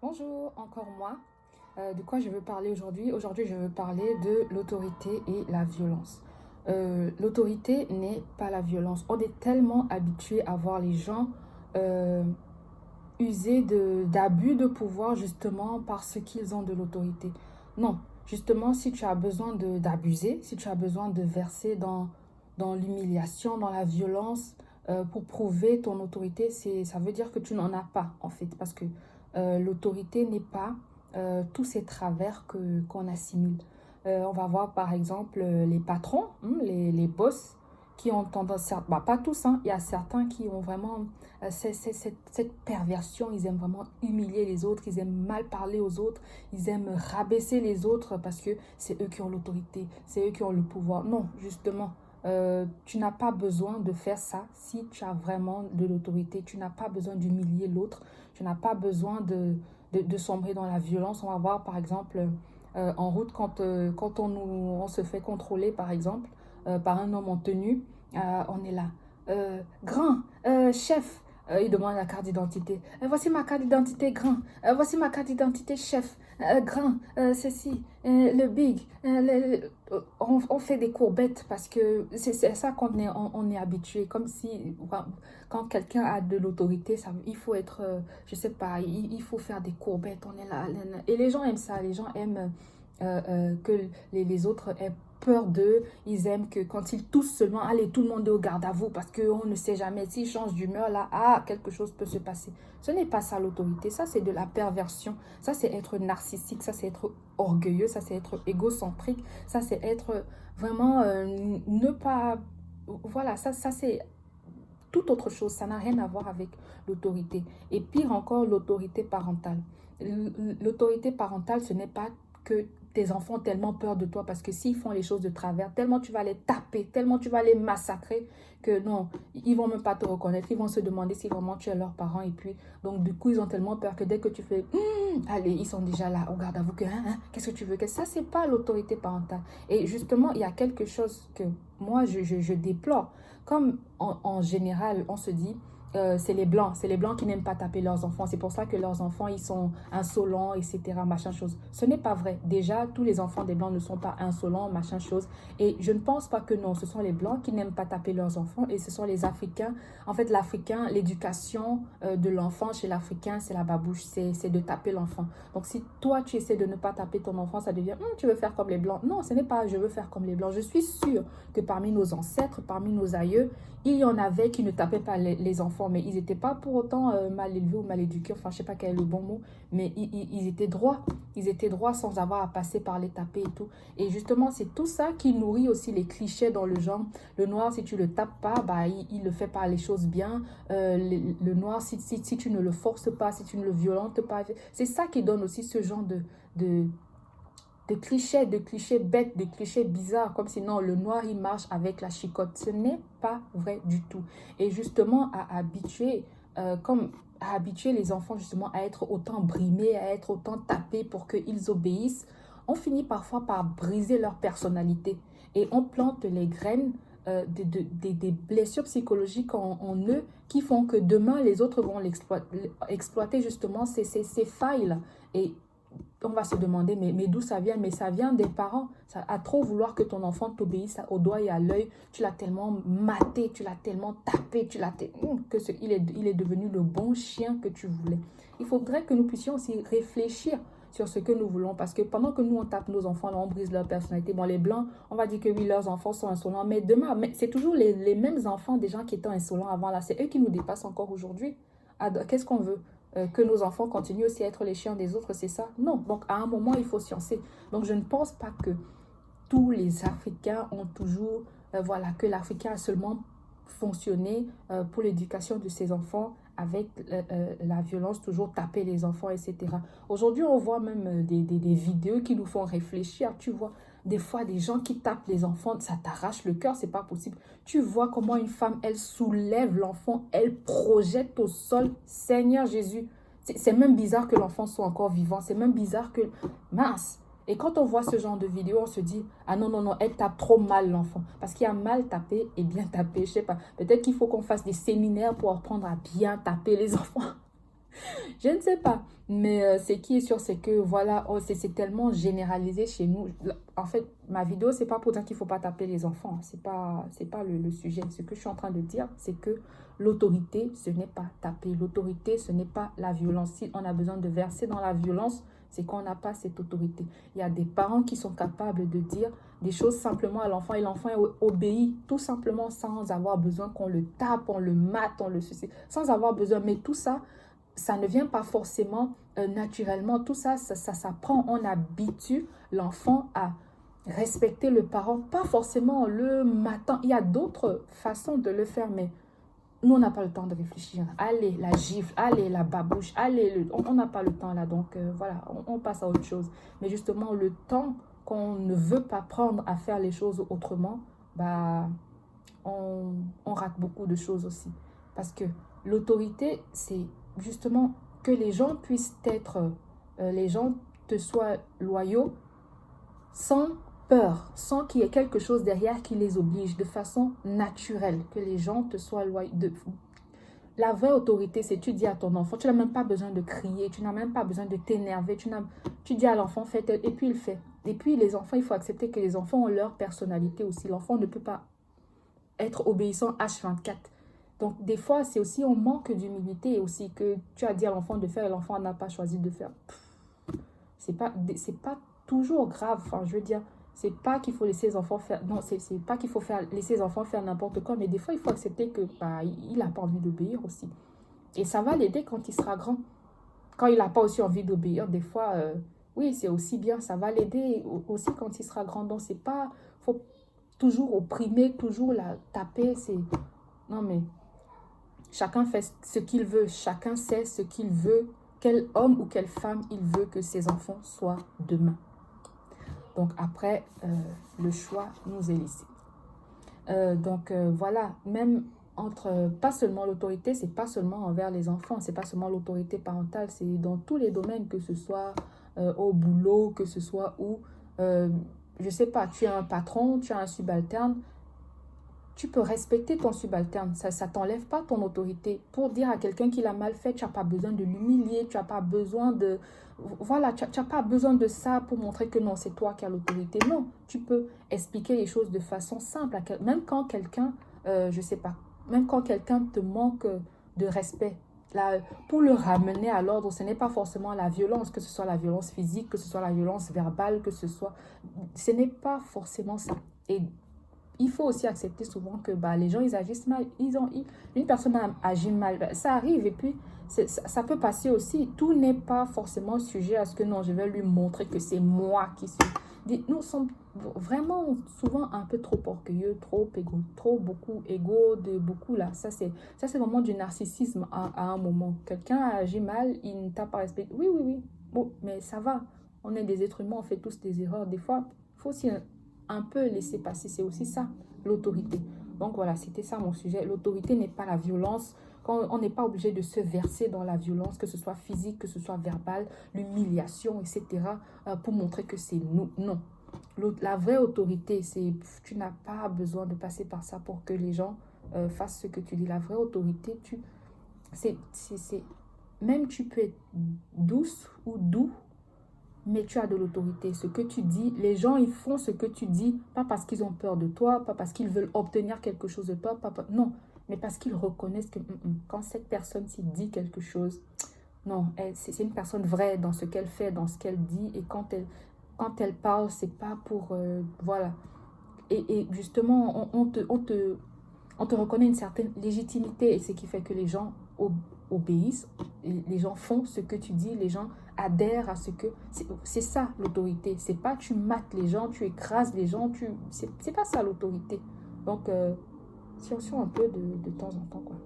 Bonjour, encore moi. De quoi je veux parler aujourd'hui? Aujourd'hui, je veux parler de l'autorité et la violence. L'autorité n'est pas la violence. On est tellement habitué à voir les gens euh, user d'abus de pouvoir justement parce qu'ils ont de l'autorité. Non, justement, si tu as besoin d'abuser, si tu as besoin de verser dans l'humiliation, dans la violence pour prouver ton autorité, ça veut dire que tu n'en as pas en fait. Parce que l'autorité n'est pas tous ces travers qu'on assimile. On va voir par exemple les patrons, les boss qui ont tendance, bah, pas tous, hein, il y a certains qui ont vraiment cette perversion, ils aiment vraiment humilier les autres, ils aiment mal parler aux autres, ils aiment rabaisser les autres parce que c'est eux qui ont l'autorité, c'est eux qui ont le pouvoir. Non, justement, tu n'as pas besoin de faire ça si tu as vraiment de l'autorité. Tu n'as pas besoin d'humilier l'autre, tu n'as pas besoin de sombrer dans la violence. On va voir par exemple en route quand on se fait contrôler par exemple par un homme en tenue, on est là. Grand, chef, il demande la carte d'identité. Voici ma carte d'identité, grand. Voici ma carte d'identité, chef. Grand, ceci, le big. On fait des courbettes parce que c'est ça on est habitué. Comme si quand quelqu'un a de l'autorité, il faut être, je sais pas, il faut faire des courbettes. On est là. Et les gens aiment ça. Les gens aiment que les autres aient peur d'eux, ils aiment que quand ils toussent seulement, allez, tout le monde est au garde à vous parce qu'on ne sait jamais, s'ils changent d'humeur, là, quelque chose peut se passer. Ce n'est pas ça l'autorité, ça c'est de la perversion, ça c'est être narcissique, ça c'est être orgueilleux, ça c'est être égocentrique, ça c'est être vraiment ne pas... Voilà, ça c'est tout autre chose, ça n'a rien à voir avec l'autorité. Et pire encore, l'autorité parentale. L'autorité parentale, ce n'est pas que tes enfants ont tellement peur de toi parce que s'ils font les choses de travers, tellement tu vas les taper, tellement tu vas les massacrer que non, ils vont même pas te reconnaître, ils vont se demander si vraiment tu es leur parent et puis donc du coup ils ont tellement peur que dès que tu fais allez, ils sont déjà là, regarde à vous que qu'est-ce que tu veux que ça c'est pas l'autorité parentale. Et justement, il y a quelque chose que moi je déplore. Comme en général, on se dit c'est les blancs qui n'aiment pas taper leurs enfants. C'est pour ça que leurs enfants, ils sont insolents, etc., machin chose. Ce n'est pas vrai. Déjà, tous les enfants des blancs ne sont pas insolents, machin chose. Et je ne pense pas que non, ce sont les blancs qui n'aiment pas taper leurs enfants et ce sont les Africains. En fait, l'Africain, l'éducation de l'enfant chez l'Africain, c'est la babouche, c'est de taper l'enfant. Donc, si toi, tu essaies de ne pas taper ton enfant, ça devient, tu veux faire comme les blancs. Non, ce n'est pas, je veux faire comme les blancs. Je suis sûre que parmi nos ancêtres, parmi nos aïeux, il y en avait qui ne tapaient pas les enfants, mais ils n'étaient pas pour autant mal élevés ou mal éduqués. Enfin, je ne sais pas quel est le bon mot, mais ils étaient droits. Ils étaient droits sans avoir à passer par les taper et tout. Et justement, c'est tout ça qui nourrit aussi les clichés dans le genre. Le noir, si tu ne le tapes pas, bah, il ne fait pas les choses bien. Le noir, si tu ne le forces pas, si tu ne le violentes pas, c'est ça qui donne aussi ce genre de de clichés bêtes, de clichés bizarres, comme sinon le noir, il marche avec la chicotte. Ce n'est pas vrai du tout. Et justement, à habituer les enfants justement à être autant brimés, à être autant tapés pour qu'ils obéissent, on finit parfois par briser leur personnalité. Et on plante les graines des blessures psychologiques en eux qui font que demain, les autres vont exploiter justement ces failles-là. Et on va se demander, mais d'où ça vient? Mais ça vient des parents. Ça, à trop vouloir que ton enfant t'obéisse au doigt et à l'œil, tu l'as tellement maté, tu l'as tellement tapé, il est devenu le bon chien que tu voulais. Il faudrait que nous puissions aussi réfléchir sur ce que nous voulons. Parce que pendant que nous, on tape nos enfants, là, on brise leur personnalité. Bon, les Blancs, on va dire que oui, leurs enfants sont insolents. Mais demain, c'est toujours les mêmes enfants des gens qui étaient insolents avant. Là, c'est eux qui nous dépassent encore aujourd'hui. Qu'est-ce qu'on veut? Que nos enfants continuent aussi à être les chiens des autres, c'est ça? Non. Donc, à un moment, il faut sciencer. Donc, je ne pense pas que tous les Africains ont toujours, voilà, que l'Africain a seulement fonctionné pour l'éducation de ses enfants avec la violence, toujours taper les enfants, etc. Aujourd'hui, on voit même des vidéos qui nous font réfléchir. Tu vois, des fois, des gens qui tapent les enfants, ça t'arrache le cœur, c'est pas possible. Tu vois comment une femme, elle soulève l'enfant, elle projette au sol. Seigneur Jésus, c'est même bizarre que l'enfant soit encore vivant. C'est même bizarre que... Mince. Et quand on voit ce genre de vidéo, on se dit, ah non, non, non, elle tape trop mal l'enfant. Parce qu'il y a mal tapé et bien tapé, je sais pas. Peut-être qu'il faut qu'on fasse des séminaires pour apprendre à bien taper les enfants. Je ne sais pas. Mais ce qui est sûr, c'est que voilà, oh, c'est tellement généralisé chez nous. En fait, ma vidéo, c'est pas pour dire qu'il faut pas taper les enfants. C'est pas le sujet. Ce que je suis en train de dire, c'est que l'autorité, ce n'est pas taper. L'autorité, ce n'est pas la violence. Si on a besoin de verser dans la violence, c'est qu'on n'a pas cette autorité. Il y a des parents qui sont capables de dire des choses simplement à l'enfant et l'enfant obéit tout simplement sans avoir besoin qu'on le tape, on le mate, on le ceci, sans avoir besoin. Mais tout ça, ça ne vient pas forcément naturellement. Tout ça, ça s'apprend. On habitue l'enfant à respecter le parent, pas forcément le matin. Il y a d'autres façons de le faire, mais nous, on n'a pas le temps de réfléchir. Allez, la gifle, allez, la babouche, allez, on n'a pas le temps là. Donc, voilà, on passe à autre chose. Mais justement, le temps qu'on ne veut pas prendre à faire les choses autrement, bah, on rate beaucoup de choses aussi. Parce que l'autorité, c'est justement que les gens puissent être, les gens te soient loyaux sans peur, sans qu'il y ait quelque chose derrière qui les oblige, de façon naturelle, que les gens te soient loyaux. La vraie autorité, c'est tu dis à ton enfant, tu n'as même pas besoin de crier, tu n'as même pas besoin de t'énerver, tu dis à l'enfant, fais, et puis il fait. Et puis les enfants, il faut accepter que les enfants ont leur personnalité aussi. L'enfant ne peut pas être obéissant H24. Donc, des fois, c'est aussi un manque d'humilité aussi que tu as dit à l'enfant de faire et l'enfant n'a pas choisi de faire. C'est pas toujours grave. Enfin, je veux dire, c'est pas qu'il faut laisser les enfants faire. Non, c'est pas qu'il faut laisser les enfants faire n'importe quoi, mais des fois, il faut accepter que bah, il n'a pas envie d'obéir aussi. Et ça va l'aider quand il sera grand. Quand il n'a pas aussi envie d'obéir, des fois, oui, c'est aussi bien. Ça va l'aider aussi quand il sera grand. Donc, c'est pas. Faut toujours opprimer, toujours la taper. C'est. Non, mais. Chacun fait ce qu'il veut. Chacun sait ce qu'il veut. Quel homme ou quelle femme il veut que ses enfants soient demain. Donc après, le choix nous est laissé. Voilà, même entre, pas seulement l'autorité, c'est pas seulement envers les enfants, c'est pas seulement l'autorité parentale, c'est dans tous les domaines, que ce soit au boulot, que ce soit où, je sais pas, tu as un patron, tu as un subalterne, tu peux respecter ton subalterne, ça ne t'enlève pas ton autorité. Pour dire à quelqu'un qu'il a mal fait, tu n'as pas besoin de l'humilier, tu n'as pas besoin de... Voilà, tu n'as pas besoin de ça pour montrer que non, c'est toi qui as l'autorité. Non, tu peux expliquer les choses de façon simple, même quand quelqu'un, je sais pas, même quand quelqu'un te manque de respect. Là, pour le ramener à l'ordre, ce n'est pas forcément la violence, que ce soit la violence physique, que ce soit la violence verbale, que ce soit... Ce n'est pas forcément ça. Et il faut aussi accepter souvent que bah, les gens, ils agissent mal. Une personne agit mal. Bah, ça arrive et puis ça peut passer aussi. Tout n'est pas forcément sujet à ce que non, je vais lui montrer que c'est moi qui suis. Nous sommes vraiment souvent un peu trop orgueilleux, trop égo, trop beaucoup égo, de beaucoup là. Ça, c'est vraiment du narcissisme à un moment. Quelqu'un a agi mal, il ne t'a pas respecté. Oui, oui, oui. Bon, mais ça va. On est des êtres humains, on fait tous des erreurs. Des fois, il faut aussi un peu laisser passer, c'est aussi ça, l'autorité. Donc voilà, c'était ça mon sujet. L'autorité n'est pas la violence. Quand on n'est pas obligé de se verser dans la violence, que ce soit physique, que ce soit verbal, l'humiliation, etc., pour montrer que c'est nous. Non. La vraie autorité, c'est tu n'as pas besoin de passer par ça pour que les gens fassent ce que tu dis. La vraie autorité, même tu peux être douce ou doux, mais tu as de l'autorité. Ce que tu dis, les gens, ils font ce que tu dis, pas parce qu'ils ont peur de toi, pas parce qu'ils veulent obtenir quelque chose de toi, non, mais parce qu'ils reconnaissent que quand cette personne-ci dit quelque chose, non, c'est une personne vraie dans ce qu'elle fait, dans ce qu'elle dit, et quand elle parle, c'est pas pour... voilà. Et justement, on te reconnaît une certaine légitimité, et ce qui fait que les gens obéissent, les gens font ce que tu dis, les gens adhèrent à ce que... C'est ça l'autorité, c'est pas tu mates les gens, tu écrases les gens, c'est pas ça l'autorité. Donc, sur un peu de temps en temps, quoi.